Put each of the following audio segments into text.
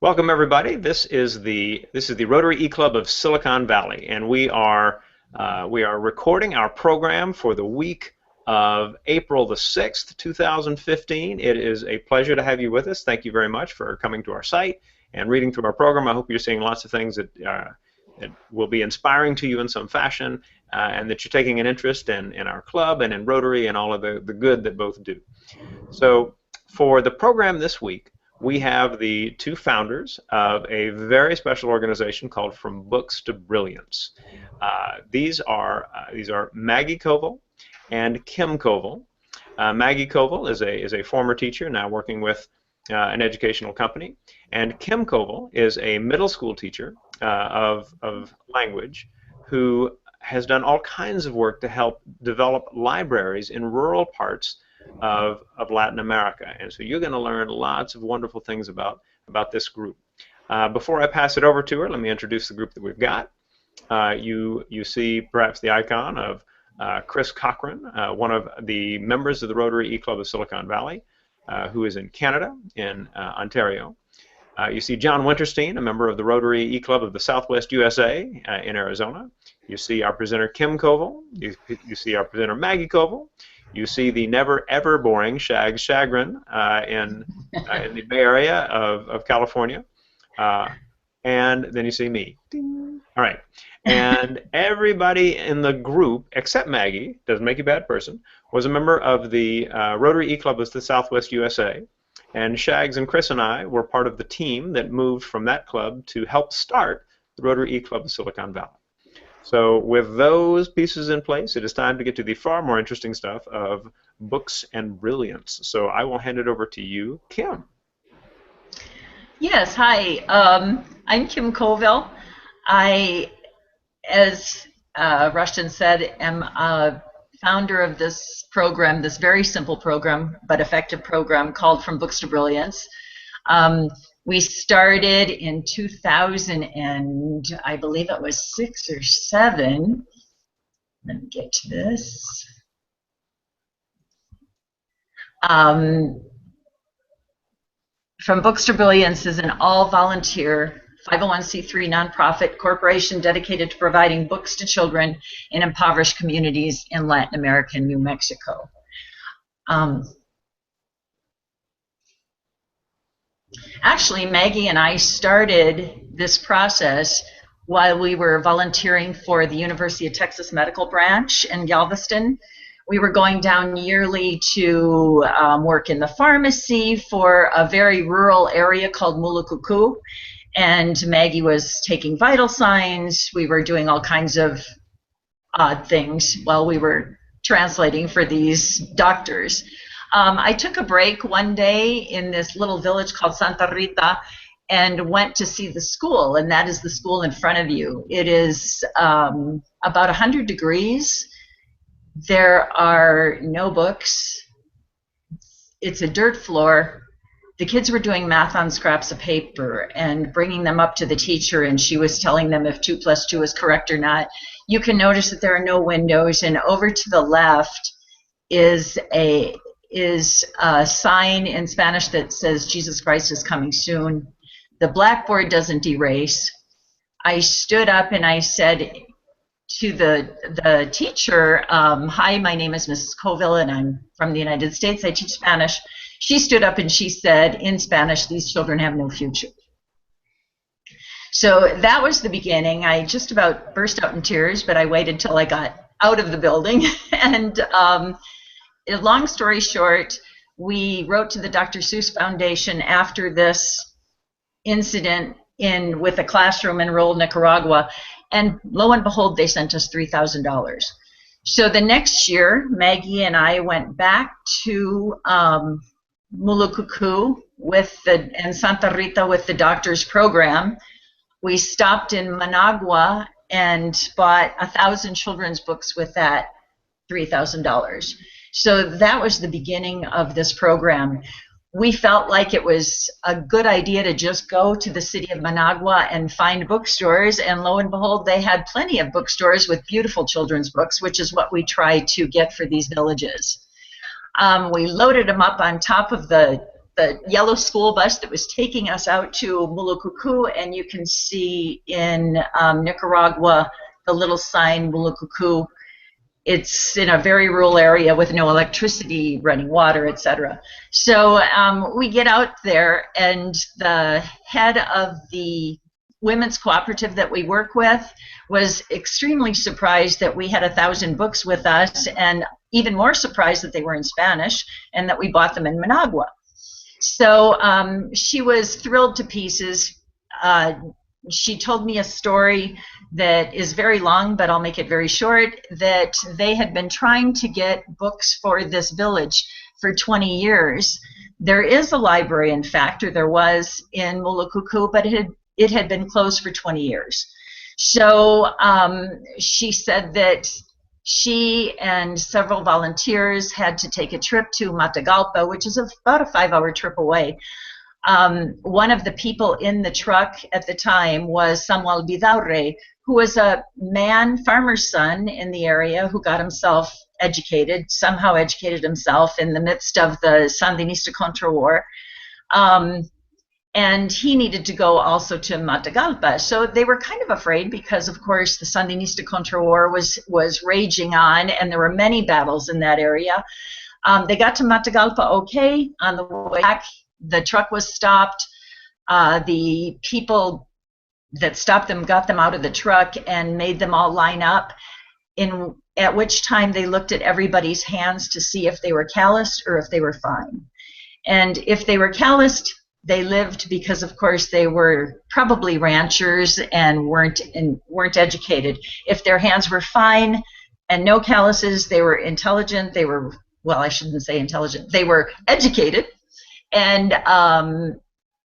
Welcome everybody. This is the Rotary eClub of Silicon Valley, and we are recording our program for the week of April the 6th, 2015. It is a pleasure to have you with us. Thank you very much for coming to our site and reading through our program. I hope you're seeing lots of things that will be inspiring to you in some fashion, and that you're taking an interest in our club and in Rotary and all of the good that both do. So for the program this week, we have the two founders of a very special organization called From Books to Brilliance. These are Maggie Covill and Kim Covill. Maggie Covill is a former teacher now working with an educational company, and Kim Covill is a middle school teacher of language who has done all kinds of work to help develop libraries in rural parts of Latin America. And so you're going to learn lots of wonderful things about this group. Before I pass it over to her, let me introduce the group that we've got. You see perhaps the icon of Chris Cochran, one of the members of the Rotary eClub of Silicon Valley, who is in Canada, in Ontario. You see John Winterstein, a member of the Rotary eClub of the Southwest USA in Arizona. You see our presenter Kim Covill. You see our presenter Maggie Covill. You see the never ever boring Shags Chagrin in the Bay Area of California, and then you see me. Ding. All right, and everybody in the group except Maggie, doesn't make you a bad person, was a member of the Rotary eClub of the Southwest USA, and Shags and Chris and I were part of the team that moved from that club to help start the Rotary eClub of Silicon Valley. So with those pieces in place, it is time to get to the far more interesting stuff of books and brilliance. So I will hand it over to you, Kim. Yes, hi. I'm Kim Covill. I, as Rushton said, am a founder of this program, this very simple program but effective program called From Books to Brilliance. We started in 2000, and I believe it was 6 or 7. Let me get to this. From Books to Brilliance is an all-volunteer 501c3 nonprofit corporation dedicated to providing books to children in impoverished communities in Latin America and New Mexico. Actually, Maggie and I started this process while we were volunteering for the University of Texas Medical Branch in Galveston. We were going down yearly to work in the pharmacy for a very rural area called Mulukuku, and Maggie was taking vital signs. We were doing all kinds of odd things while we were translating for these doctors. I took a break one day in this little village called Santa Rita and went to see the school, and that is the school in front of you. It is about 100 degrees. There are no books. It's a dirt floor. The kids were doing math on scraps of paper and bringing them up to the teacher, and she was telling them if 2 + 2 is correct or not. You can notice that there are no windows, and over to the left is a sign in Spanish that says Jesus Christ is coming soon. The blackboard doesn't erase. I stood up and I said to the teacher, hi, my name is Mrs. Covill and I'm from the United States. I teach Spanish. She stood up and she said in Spanish, these children have no future. So that was the beginning. I just about burst out in tears, but I waited till I got out of the building. And long story short, we wrote to the Dr. Seuss Foundation after this incident with a classroom in rural Nicaragua, and lo and behold, they sent us $3,000. So the next year, Maggie and I went back to Mulukuku and Santa Rita with the doctor's program. We stopped in Managua and bought 1,000 children's books with that $3,000. So that was the beginning of this program. We felt like it was a good idea to just go to the city of Managua and find bookstores, and lo and behold, they had plenty of bookstores with beautiful children's books, which is what we try to get for these villages. We loaded them up on top of the the yellow school bus that was taking us out to Mulukuku, and you can see in Nicaragua the little sign Mulukuku. It's in a very rural area with no electricity, running water, etc. So we get out there, and the head of the women's cooperative that we work with was extremely surprised that we had 1,000 books with us, and even more surprised that they were in Spanish and that we bought them in Managua. So she was thrilled to pieces. She told me a story that is very long, but I'll make it very short, that they had been trying to get books for this village for 20 years. There is a library, in fact, or there was in Mulukuku, but it had been closed for 20 years. So she said that she and several volunteers had to take a trip to Matagalpa, which is about a 5-hour trip away. One of the people in the truck at the time was Samuel Vidaurre, who was a farmer's son in the area who got himself educated, somehow educated himself in the midst of the Sandinista Contra War. And he needed to go also to Matagalpa. So they were kind of afraid because, of course, the Sandinista Contra War was raging on, and there were many battles in that area. They got to Matagalpa okay. On the way back, the truck was stopped. The people that stopped them got them out of the truck and made them all line up, at which time they looked at everybody's hands to see if they were calloused or if they were fine. And if they were calloused, they lived because, of course, they were probably ranchers and weren't educated. If their hands were fine and no calluses, they were intelligent. They were, well, I shouldn't say intelligent. They were educated, and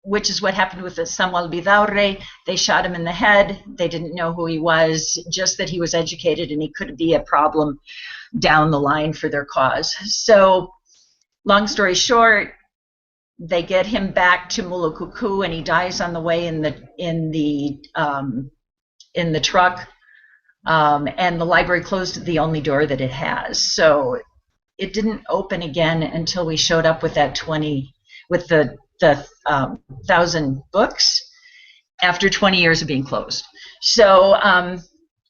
which is what happened with the Samuel Vidaurre. They shot him in the head. They didn't know who he was, just that he was educated and he could be a problem down the line for their cause. So, long story short, they get him back to Mulukuku, and he dies on the way in the truck. And the library closed the only door that it has. So it didn't open again until we showed up with the 1,000 books after 20 years of being closed. So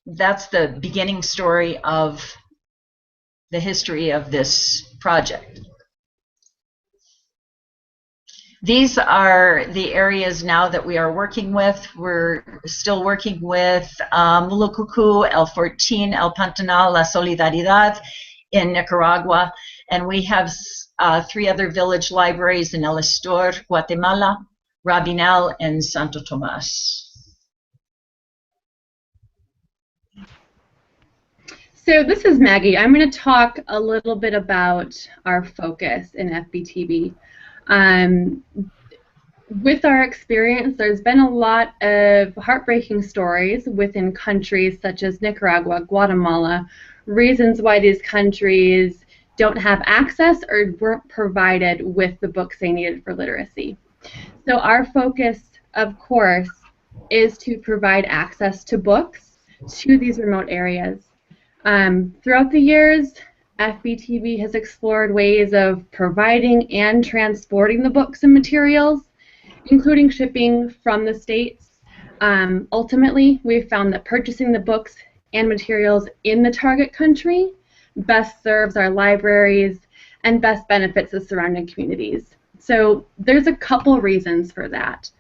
that's the beginning story of the history of this project. These are the areas now that we are working with. We're still working with Mulukuku, El Fortín, El Pantanal, La Solidaridad in Nicaragua, and we have 3 other village libraries in El Estor, Guatemala, Rabinal, and Santo Tomas. So this is Maggie. I'm going to talk a little bit about our focus in FBTB. With our experience, there's been a lot of heartbreaking stories within countries such as Nicaragua, Guatemala, reasons why these countries don't have access or weren't provided with the books they needed for literacy. So our focus, of course, is to provide access to books to these remote areas. Throughout the years, FBTB has explored ways of providing and transporting the books and materials, including shipping from the States. Ultimately, we've found that purchasing the books and materials in the target country best serves our libraries and best benefits the surrounding communities. So there's a couple reasons for that.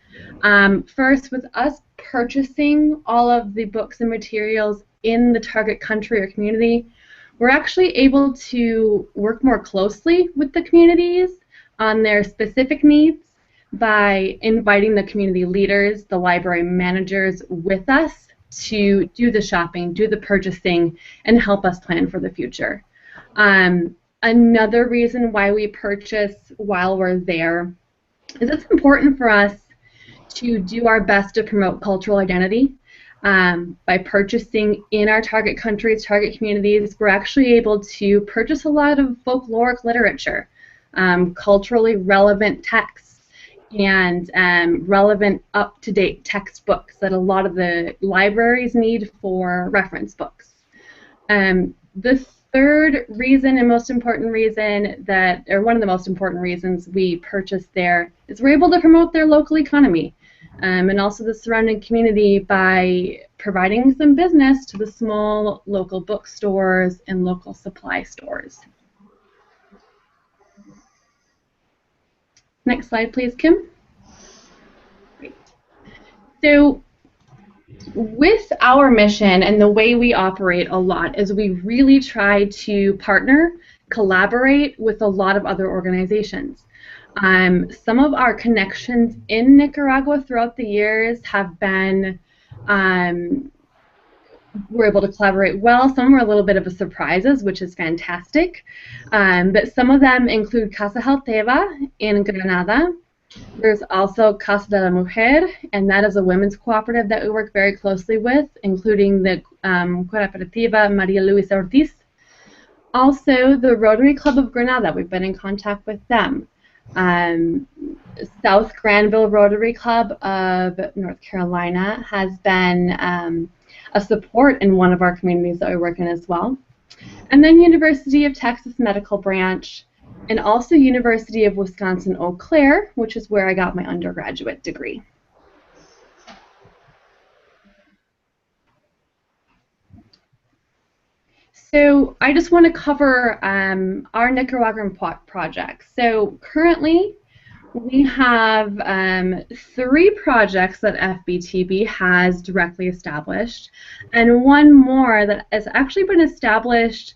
First, with us purchasing all of the books and materials in the target country or community, we're actually able to work more closely with the communities on their specific needs by inviting the community leaders, the library managers with us to do the shopping, do the purchasing, and help us plan for the future. Another reason why we purchase while we're there is it's important for us to do our best to promote cultural identity. By purchasing in our target countries, target communities, we're actually able to purchase a lot of folkloric literature, culturally relevant texts, and relevant up-to-date textbooks that a lot of the libraries need for reference books. This third reason and most important reason that, or one of the most important reasons we purchased there, is we're able to promote their local economy and also the surrounding community by providing some business to the small local bookstores and local supply stores. Next slide, please, Kim. Great. So with our mission and the way we operate a lot is we really try to partner, collaborate with a lot of other organizations. Some of our connections in Nicaragua throughout the years have been, we're able to collaborate well. Some were a little bit of a surprises, which is fantastic. But some of them include Casa Jalteva in Granada. There's also Casa de la Mujer, and that is a women's cooperative that we work very closely with, including the Cooperativa Maria Luisa Ortiz. Also, the Rotary Club of Granada, we've been in contact with them. South Granville Rotary Club of North Carolina has been a support in one of our communities that we work in as well. And then University of Texas Medical Branch, and also University of Wisconsin-Eau Claire, which is where I got my undergraduate degree. So I just want to cover our Nicaraguan projects. So currently we have 3 projects that FBTB has directly established, and one more that has actually been established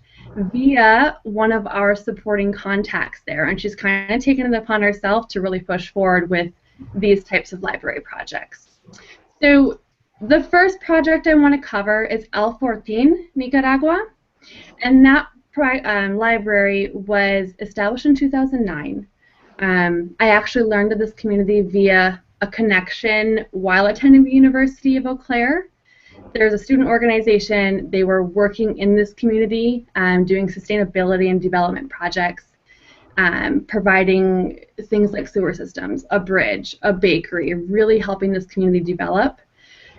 via one of our supporting contacts there, and she's kind of taken it upon herself to really push forward with these types of library projects. So the first project I want to cover is El Fortín, Nicaragua, and that library was established in 2009. I actually learned of this community via a connection while attending the University of Eau Claire. There's a student organization. They were working in this community, doing sustainability and development projects, providing things like sewer systems, a bridge, a bakery, really helping this community develop.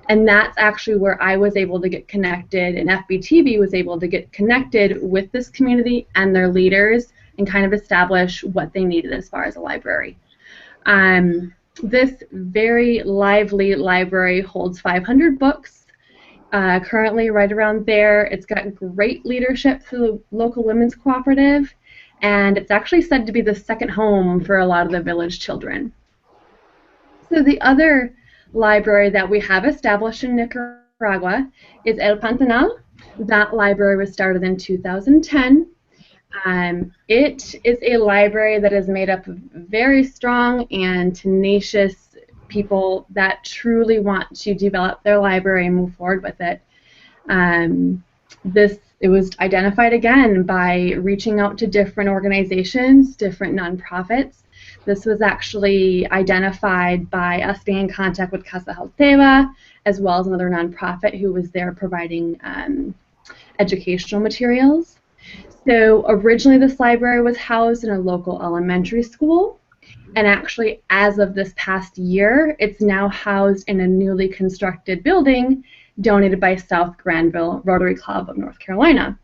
And that's actually where I was able to get connected, and FBTB was able to get connected with this community and their leaders and kind of establish what they needed as far as a library. This very lively library holds 500 books. Currently right around there. It's got great leadership through the local women's cooperative, and it's actually said to be the second home for a lot of the village children. So the other library that we have established in Nicaragua is El Pantanal. That library was started in 2010. It is a library that is made up of very strong and tenacious people that truly want to develop their library and move forward with it. It was identified again by reaching out to different organizations, different nonprofits. This was actually identified by us being in contact with Casa Jalteva, as well as another nonprofit who was there providing educational materials. So originally this library was housed in a local elementary school, and actually as of this past year, it's now housed in a newly constructed building donated by South Granville Rotary Club of North Carolina.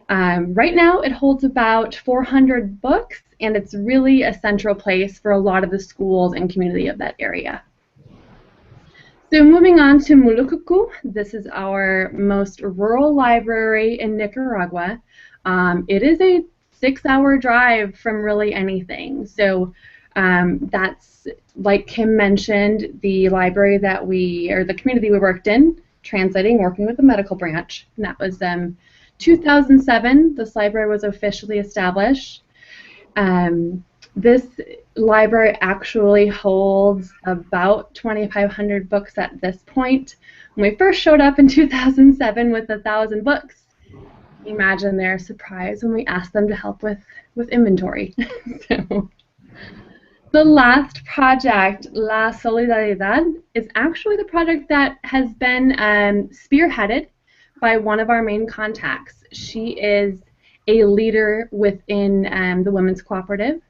Right now it holds about 400 books, and it's really a central place for a lot of the schools and community of that area. So moving on to Mulucucu, this is our most rural library in Nicaragua. It is a 6-hour drive from really anything. So that's, like Kim mentioned, the library that the community we worked in, translating, working with the medical branch. And that was 2007, this library was officially established. This library actually holds about 2,500 books at this point. When we first showed up in 2007 with 1,000 books, imagine their surprise when we asked them to help with inventory. So, the last project, La Solidaridad, is actually the project that has been spearheaded by one of our main contacts. She is a leader within the Women's Cooperative.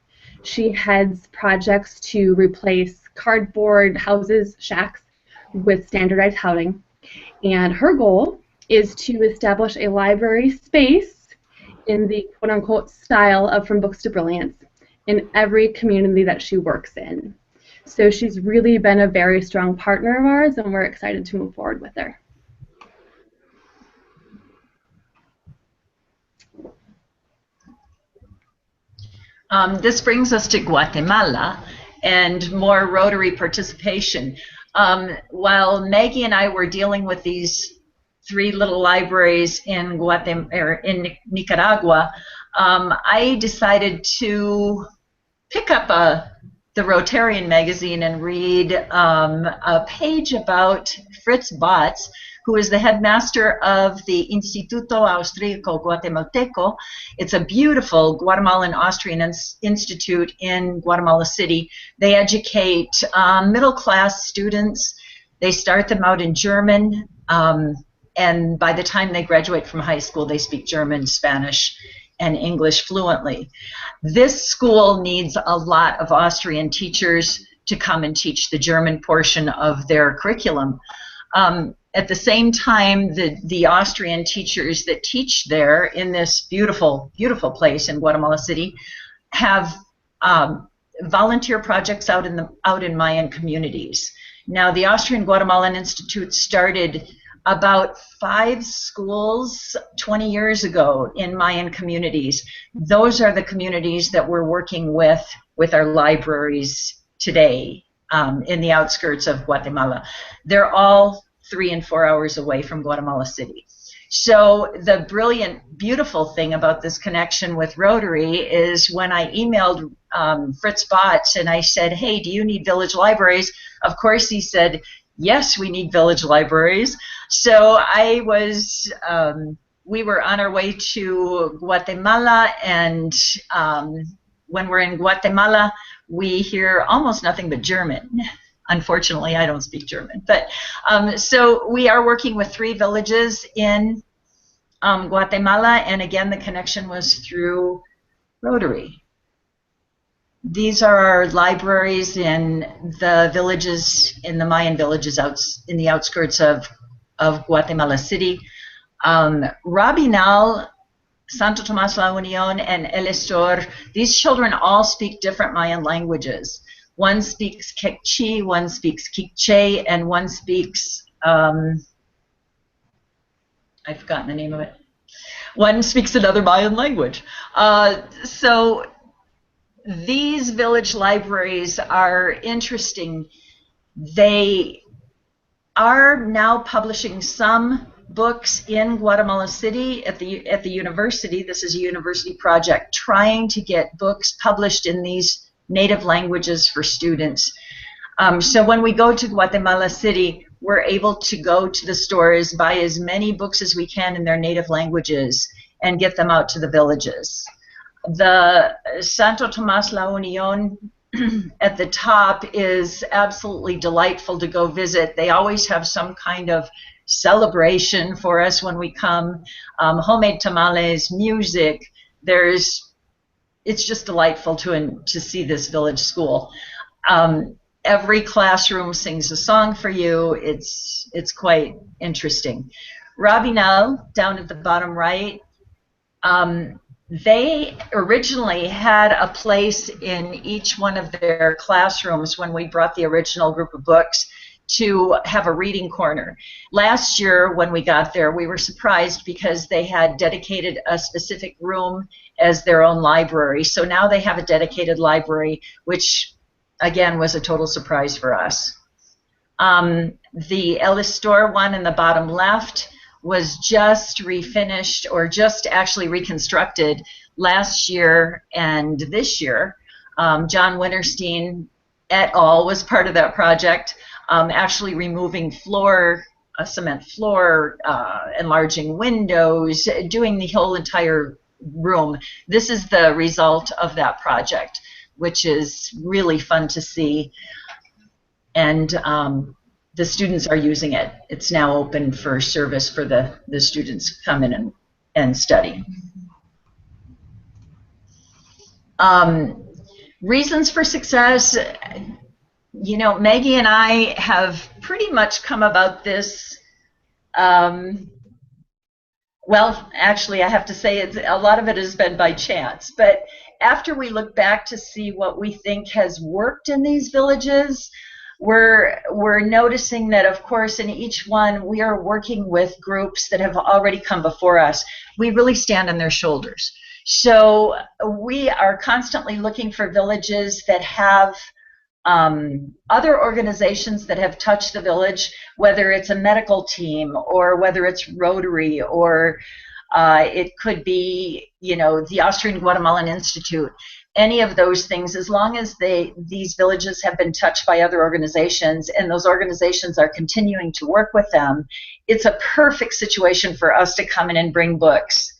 She heads projects to replace cardboard houses, shacks, with standardized housing. And her goal is to establish a library space in the quote-unquote style of From Books to Brilliance in every community that she works in. So she's really been a very strong partner of ours, and we're excited to move forward with her. This brings us to Guatemala and more Rotary participation. While Maggie and I were dealing with these 3 little libraries in Nicaragua, I decided to pick up the Rotarian magazine and read a page about Fritz Batz, who is the headmaster of the Instituto Austríaco Guatemalteco. It's a beautiful Guatemalan Austrian institute in Guatemala City. They educate middle-class students. They start them out in German, and by the time they graduate from high school, they speak German, Spanish, and English fluently. This school needs a lot of Austrian teachers to come and teach the German portion of their curriculum. At the same time, the Austrian teachers that teach there in this beautiful, beautiful place in Guatemala City have volunteer projects out in Mayan communities. Now, the Austrian Guatemalan Institute started about 5 schools 20 years ago in Mayan communities. Those are the communities that we're working with our libraries today in the outskirts of Guatemala. They're all 3 and 4 hours away from Guatemala City. So the brilliant, beautiful thing about this connection with Rotary is when I emailed Fritz Batz and I said, hey, do you need village libraries? Of course he said, yes, we need village libraries. So we were on our way to Guatemala, and when we're in Guatemala, we hear almost nothing but German. Unfortunately, I don't speak German. But so we are working with 3 villages in Guatemala, and again, the connection was through Rotary. These are our libraries in the villages, in the Mayan villages in the outskirts of Guatemala City. Rabinal, Santo Tomas La Unión, and El Estor, these children all speak different Mayan languages. One speaks Quechua, one speaks Quiche, and one speaks, I've forgotten the name of it. One speaks another Mayan language. So these village libraries are interesting. They are now publishing some books in Guatemala City at the university. This is a university project trying to get books published in these native languages for students. So when we go to Guatemala City, we're able to go to the stores, buy as many books as we can in their native languages, and get them out to the villages. The Santo Tomas La Unión at the top is absolutely delightful to go visit. They always have some kind of celebration for us when we come. Homemade tamales, music. It's just delightful to see this village school. Every classroom sings a song for you. It's quite interesting. Rabinal, down at the bottom right, they originally had a place in each one of their classrooms when we brought the original group of books to have a reading corner. Last year when we got there, we were surprised because they had dedicated a specific room as their own library. So now they have a dedicated library, which again was a total surprise for us. The El Estor one in the bottom left was just refinished, or just actually reconstructed last year and this year. John Winterstein et al. Was part of that project, actually removing a cement floor, enlarging windows, doing the whole entire room. This is the result of that project, which is really fun to see. And the students are using it. It's now open for service for the students to come in and study. Reasons for success. You know, Maggie and I have pretty much come about this Well, actually, I have to say a lot of it has been by chance. But after we look back to see what we think has worked in these villages, we're noticing that, of course, in each one, we are working with groups that have already come before us. We really stand on their shoulders. So we are constantly looking for villages that have other organizations that have touched the village, whether it's a medical team or whether it's Rotary, or it could be, the Austrian Guatemalan Institute, any of those things, as long as these villages have been touched by other organizations and those organizations are continuing to work with them, it's a perfect situation for us to come in and bring books.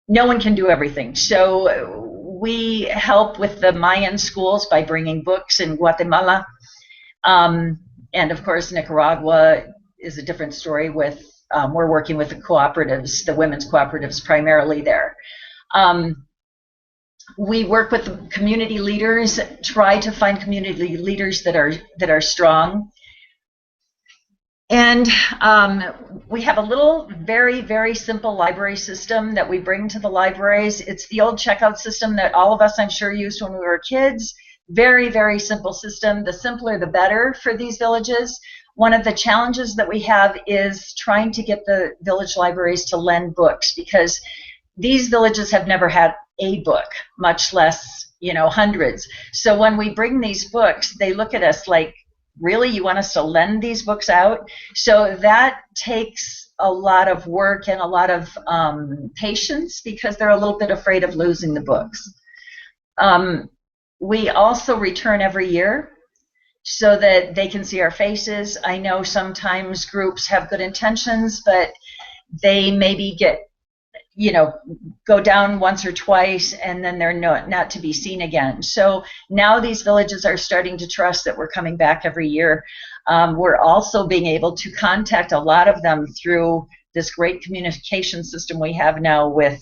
No one can do everything. So we help with the Mayan schools by bringing books in Guatemala. And of course, Nicaragua is a different story with, we're working with the cooperatives, the women's cooperatives primarily there. We work with the community leaders, try to find community leaders that are strong. And we have a little very, very simple library system that we bring to the libraries. It's the old checkout system that all of us, I'm sure, used when we were kids. Very, very simple system. The simpler, the better for these villages. One of the challenges that we have is trying to get the village libraries to lend books, because these villages have never had a book, much less, hundreds. So when we bring these books, they look at us like, really, you want us to lend these books out? So that takes a lot of work and a lot of patience, because they're a little bit afraid of losing the books. We also return every year so that they can see our faces. I know sometimes groups have good intentions, but they maybe get, go down once or twice and then they're not to be seen again. So now these villages are starting to trust that we're coming back every year. We're also being able to contact a lot of them through this great communication system we have now with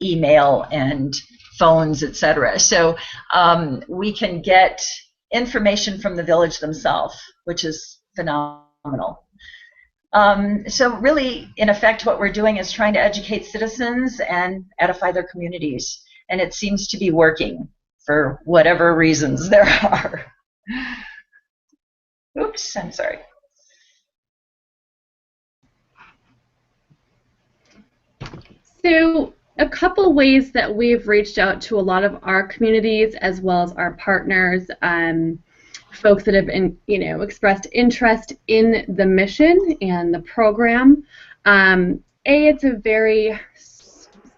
email and phones, etc. So we can get information from the village themselves, which is phenomenal. So really, in effect, what we're doing is trying to educate citizens and edify their communities. And it seems to be working for whatever reasons there are. Oops, I'm sorry. So a couple ways that we've reached out to a lot of our communities as well as our partners, folks that have expressed interest in the mission and the program. It's a very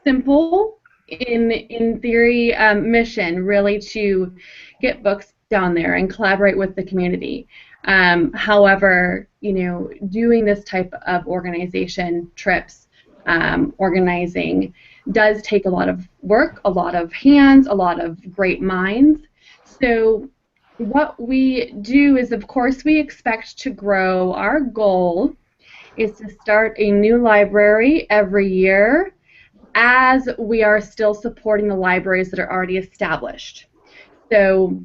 simple, in theory, mission, really, to get books down there and collaborate with the community. However, doing this type of organization, trips, organizing, does take a lot of work, a lot of hands, a lot of great minds. So what we do is, of course, we expect to grow. Our goal is to start a new library every year as we are still supporting the libraries that are already established. So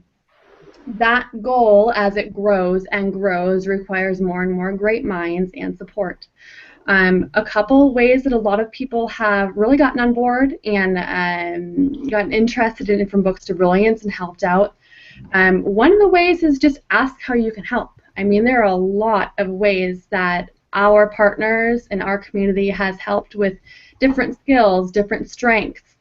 that goal, as it grows and grows, requires more and more great minds and support. A couple ways that a lot of people have really gotten on board and gotten interested in it, from books to Brilliance, and helped out. One of the ways is just ask how you can help. I mean, there are a lot of ways that our partners and our community has helped with different skills, different strengths.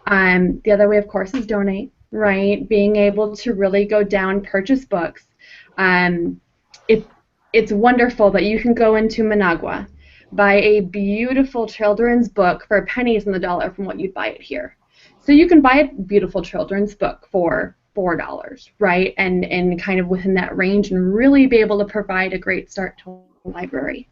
The other way, of course, is donate, right? Being able to really go down, purchase books. It's wonderful that you can go into Managua, buy a beautiful children's book for pennies on the dollar from what you'd buy it here. So you can buy a beautiful children's book for $4, right? And kind of within that range, and really be able to provide a great start to a library.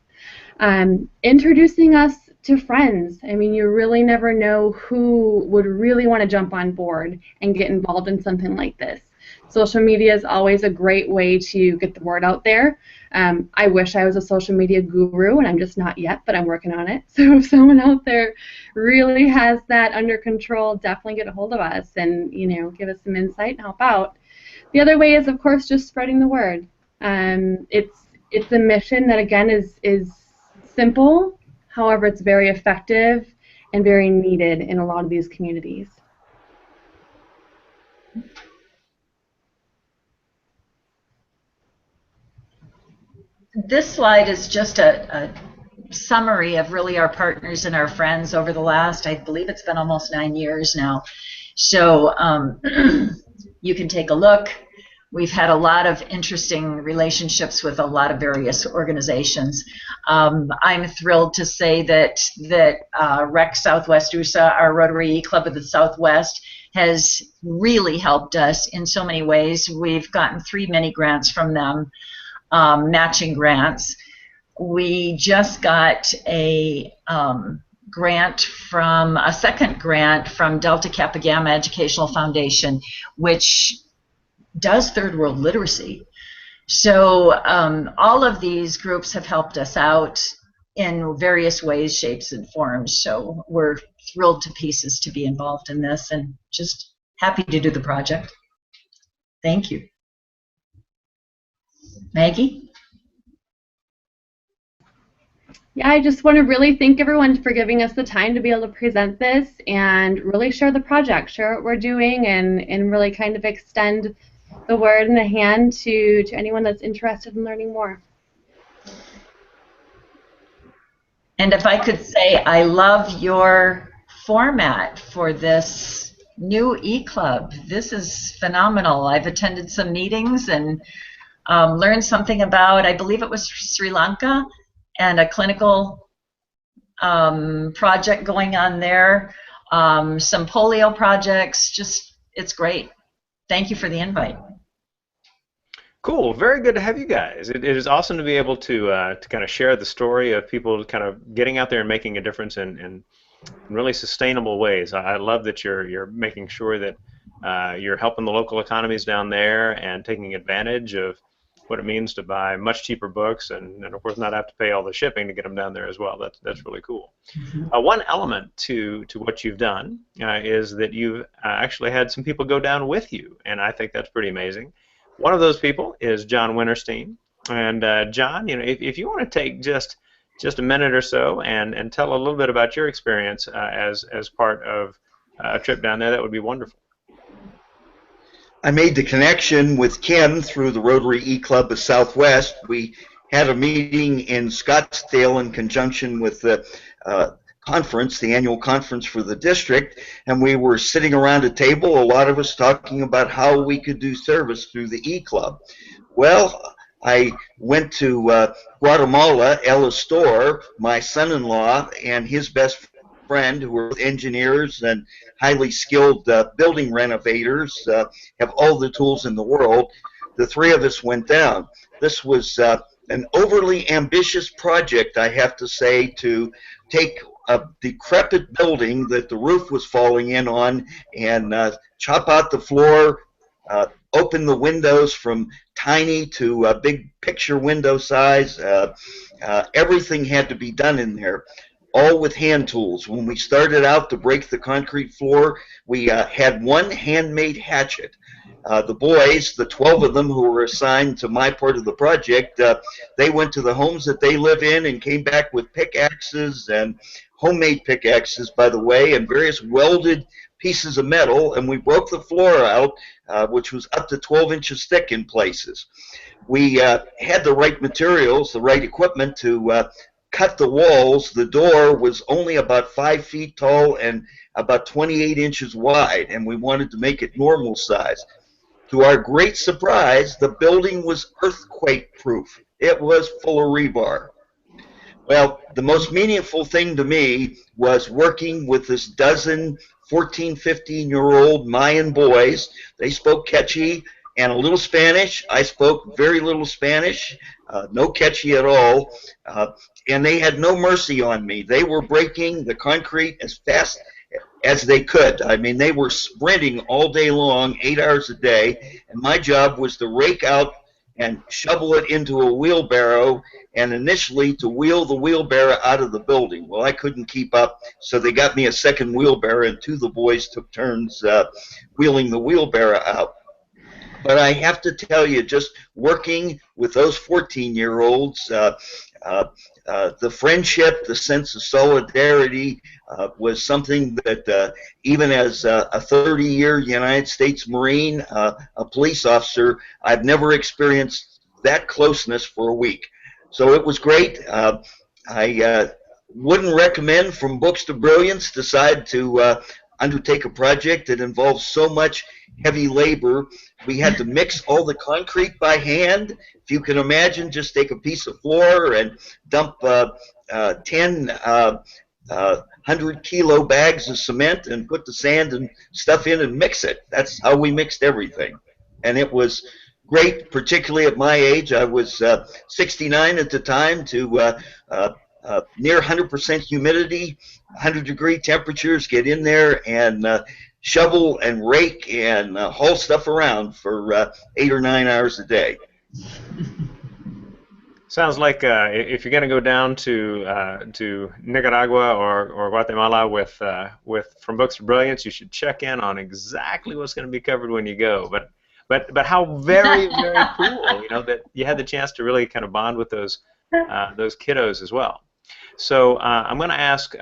Introducing us to friends. I mean, you really never know who would really want to jump on board and get involved in something like this. Social media is always a great way to get the word out there. I wish I was a social media guru, and I'm just not yet, but I'm working on it. So if someone out there really has that under control, definitely get a hold of us and, give us some insight and help out. The other way is, of course, just spreading the word. It's a mission that, again, is simple. However, it's very effective, and very needed in a lot of these communities. This slide is just a summary of really our partners and our friends over the last, I believe it's been almost 9 years now. So you can take a look. We've had a lot of interesting relationships with a lot of various organizations. I'm thrilled to say that REC Southwest USA, our Rotary eClub of the Southwest, has really helped us in so many ways. We've gotten 3 mini grants from them, matching grants. We just got a second grant from Delta Kappa Gamma Educational Foundation, which does third world literacy. So all of these groups have helped us out in various ways, shapes, and forms. So we're thrilled to pieces to be involved in this and just happy to do the project. Thank you. Maggie? Yeah, I just want to really thank everyone for giving us the time to be able to present this and really share the project, share what we're doing, and really kind of extend the word and the hand to anyone that's interested in learning more. And if I could say, I love your format for this new eClub. This is phenomenal. I've attended some meetings and learned something about, I believe it was Sri Lanka, and a clinical project going on there, some polio projects. Just, it's great. Thank you for the invite. Cool. Very good to have you guys. It is awesome to be able to kind of share the story of people kind of getting out there and making a difference in really sustainable ways. I love that you're making sure that you're helping the local economies down there and taking advantage of what it means to buy much cheaper books and of course not have to pay all the shipping to get them down there as well. That's really cool. Mm-hmm. One element to what you've done is that you've actually had some people go down with you, and I think that's pretty amazing. One of those people is John Winterstein, and John, you know, if you want to take just a minute or so and tell a little bit about your experience as part of a trip down there, that would be wonderful. I made the connection with Kim through the Rotary eClub of Southwest. We had a meeting in Scottsdale in conjunction with the conference, the annual conference for the district, and we were sitting around a table, a lot of us talking about how we could do service through the eClub. Well, I went to Guatemala, El Astor, my son-in-law and his best friend, who were engineers and highly skilled building renovators, have all the tools in the world. The 3 of us went down. This was an overly ambitious project, I have to say, to take a decrepit building that the roof was falling in on and chop out the floor, open the windows from tiny to a big picture window size. Everything had to be done in there, all with hand tools. When we started out to break the concrete floor, we had one handmade hatchet. The boys, the 12 of them who were assigned to my part of the project, they went to the homes that they live in and came back with pickaxes, and homemade pickaxes, by the way, and various welded pieces of metal, and we broke the floor out, which was up to 12 inches thick in places. We had the right materials, the right equipment to cut the walls. The door was only about 5 feet tall and about 28 inches wide, and we wanted to make it normal size. To our great surprise, the building was earthquake-proof. It was full of rebar. Well, the most meaningful thing to me was working with this dozen 14, 15-year-old Mayan boys. They spoke Quechua and a little Spanish. I spoke very little Spanish, no Quechua at all, and they had no mercy on me. They were breaking the concrete as fast as they could. I mean, they were sprinting all day long, 8 hours a day, and my job was to rake out and shovel it into a wheelbarrow, and initially to wheel the wheelbarrow out of the building. Well, I couldn't keep up, so they got me a second wheelbarrow, and 2 of the boys took turns wheeling the wheelbarrow out. But I have to tell you, just working with those 14-year-olds, The friendship, the sense of solidarity was something that even as a 30-year United States Marine, a police officer, I've never experienced that closeness for a week. So it was great. I wouldn't recommend From Books to Brilliance decide to undertake a project that involves so much heavy labor. We had to mix all the concrete by hand. If you can imagine, just take a piece of floor and dump 10 100-kilo bags of cement and put the sand and stuff in and mix it. That's how we mixed everything. And it was great, particularly at my age. I was 69 at the time, to near 100% humidity, 100-degree temperatures, get in there and shovel and rake and haul stuff around for 8 or 9 hours a day. Sounds like if you're going to go down to Nicaragua or Guatemala with From Books to Brilliance, you should check in on exactly what's going to be covered when you go. But how very cool, you know, that you had the chance to really kind of bond with those kiddos as well. So I'm going to ask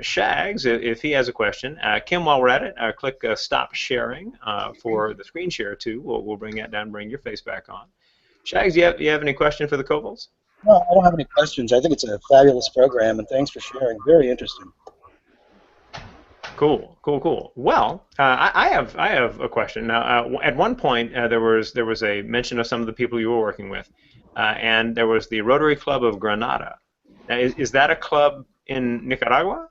Shags if he has a question. Kim, while we're at it, click Stop Sharing for the screen share too. We'll bring that down, bring your face back on. Shags, you have any question for the Covils? No, I don't have any questions. I think it's a fabulous program, and thanks for sharing. Very interesting. Cool. Well, I have a question. Now, at one point, there was a mention of some of the people you were working with, and there was the Rotary Club of Granada. Now, is that a club in Nicaragua?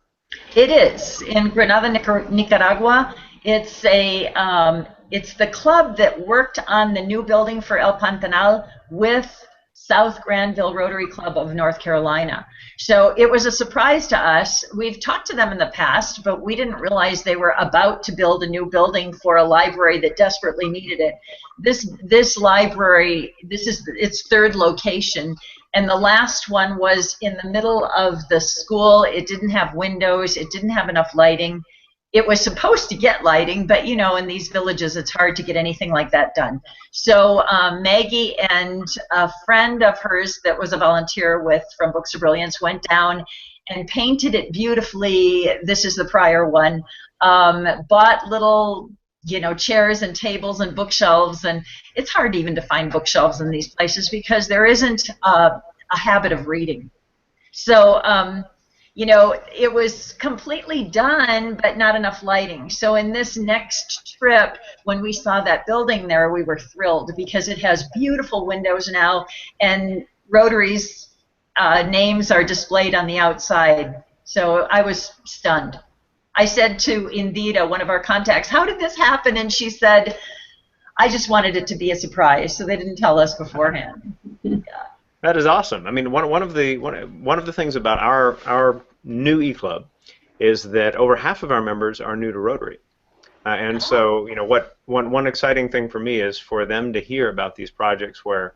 It is in Granada, Nicaragua. It's the club that worked on the new building for El Pantanal with South Granville Rotary Club of North Carolina. So it was a surprise to us. We've talked to them in the past, but we didn't realize they were about to build a new building for a library that desperately needed it. This library, this is its third location, and the last one was in the middle of the school. It didn't have windows. It didn't have enough lighting. It was supposed to get lighting, but you know, in these villages, it's hard to get anything like that done. So Maggie and a friend of hers that was a volunteer with From Books to Brilliance went down and painted it beautifully. This is the prior one. Bought little, you know, chairs and tables and bookshelves, and it's hard even to find bookshelves in these places because there isn't a habit of reading. So you know, it was completely done, but not enough lighting. So in this next trip, when we saw that building there, we were thrilled because it has beautiful windows now, and Rotary's names are displayed on the outside. So I was stunned. I said to Indira, one of our contacts, how did this happen? And she said, I just wanted it to be a surprise, so they didn't tell us beforehand. Yeah. That is awesome. I mean, one of the things about our new eClub is that over half of our members are new to Rotary, and so you know one exciting thing for me is for them to hear about these projects where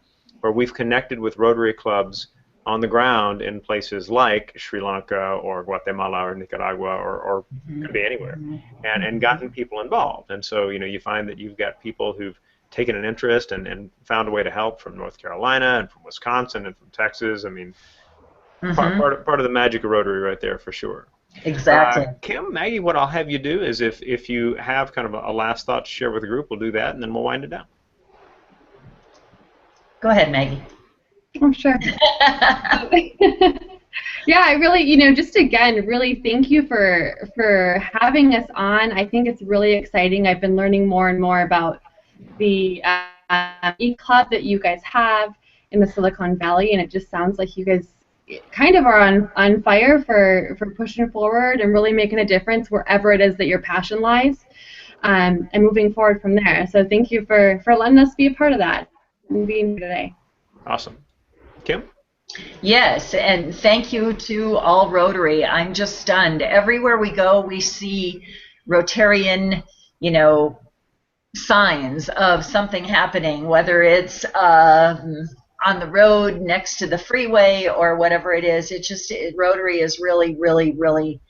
we've connected with Rotary clubs on the ground in places like Sri Lanka or Guatemala or Nicaragua or could be anywhere, and gotten people involved. And so you know you find that you've got people who've taken an interest and found a way to help from North Carolina and from Wisconsin and from Texas. I mean, part of the magic of Rotary right there for sure. Exactly. Kim, Maggie, what I'll have you do is if you have kind of a last thought to share with the group, we'll do that, and then we'll wind it down. Go ahead, Maggie. Oh, sure. Yeah, I really, you know, just again, really thank you for having us on. I think it's really exciting. I've been learning more and more about the eClub that you guys have in the Silicon Valley, and it just sounds like you guys kind of are on fire for pushing forward and really making a difference wherever it is that your passion lies, and moving forward from there. So thank you for letting us be a part of that and being here today. Awesome. Kim? Yes, and thank you to all Rotary. I'm just stunned. Everywhere we go, we see Rotarian, you know, signs of something happening, whether it's on the road next to the freeway or whatever it is. Rotary is really, really, really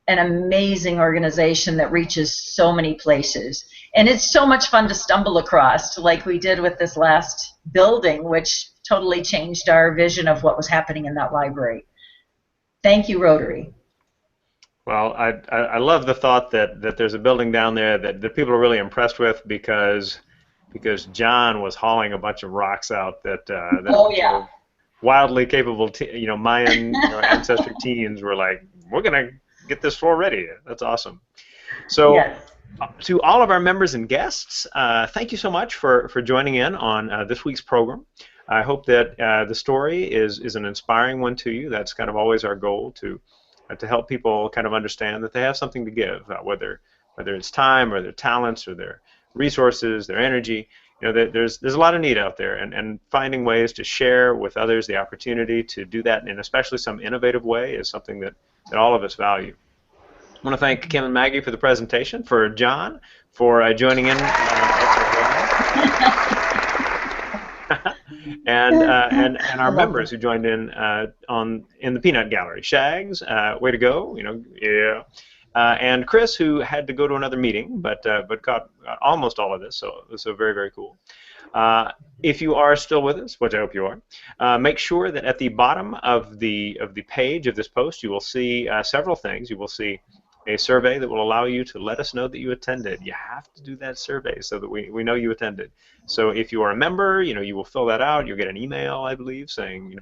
an amazing organization that reaches so many places. And it's so much fun to stumble across, like we did with this last building, which totally changed our vision of what was happening in that library. Thank you, Rotary. Well, I love the thought that there's a building down there that people are really impressed with because John was hauling a bunch of rocks out that Oh yeah. wildly capable Mayan ancestry teens were like, we're gonna get this floor ready. That's awesome. So Yes. To all of our members and guests, thank you so much for joining in on this week's program. I hope that the story is an inspiring one to you. That's kind of always our goal, to help people kind of understand that they have something to give, whether it's time or their talents or their resources, their energy. There's a lot of need out there, and finding ways to share with others the opportunity to do that in especially some innovative way is something that all of us value. I want to thank Kim and Maggie for the presentation, for John for joining in, and our members who joined in in the peanut gallery. Shags, way to go, yeah. And Chris, who had to go to another meeting, but got almost all of this, so very, very cool. If you are still with us, which I hope you are, make sure that at the bottom of the page of this post, you will see several things. You will see a survey that will allow you to let us know that you attended. You have to do that survey so that we know you attended. So if you are a member, you will fill that out. You'll get an email, I believe, saying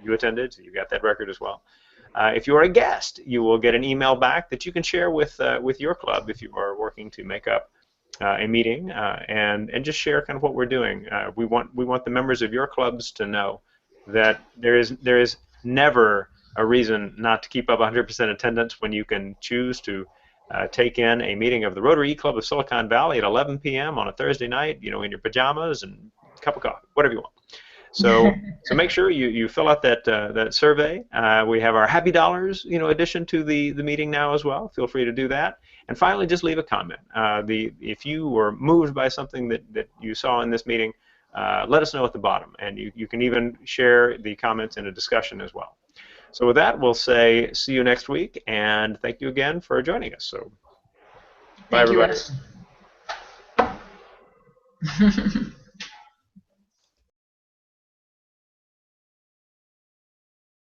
you attended. So you got that record as well. If you are a guest, you will get an email back that you can share with your club if you are working to make up a meeting, and just share kind of what we're doing. We want the members of your clubs to know that there is never a reason not to keep up 100% attendance when you can choose to take in a meeting of the Rotary eClub of Silicon Valley at 11 p.m. on a Thursday night, in your pajamas and a cup of coffee, whatever you want. So make sure you fill out that survey. We have our Happy Dollars, addition to the meeting now as well. Feel free to do that. And finally, just leave a comment. If you were moved by something that you saw in this meeting, let us know at the bottom, and you can even share the comments in a discussion as well. So with that, we'll say see you next week, and thank you again for joining us. So bye, everybody. Thank you.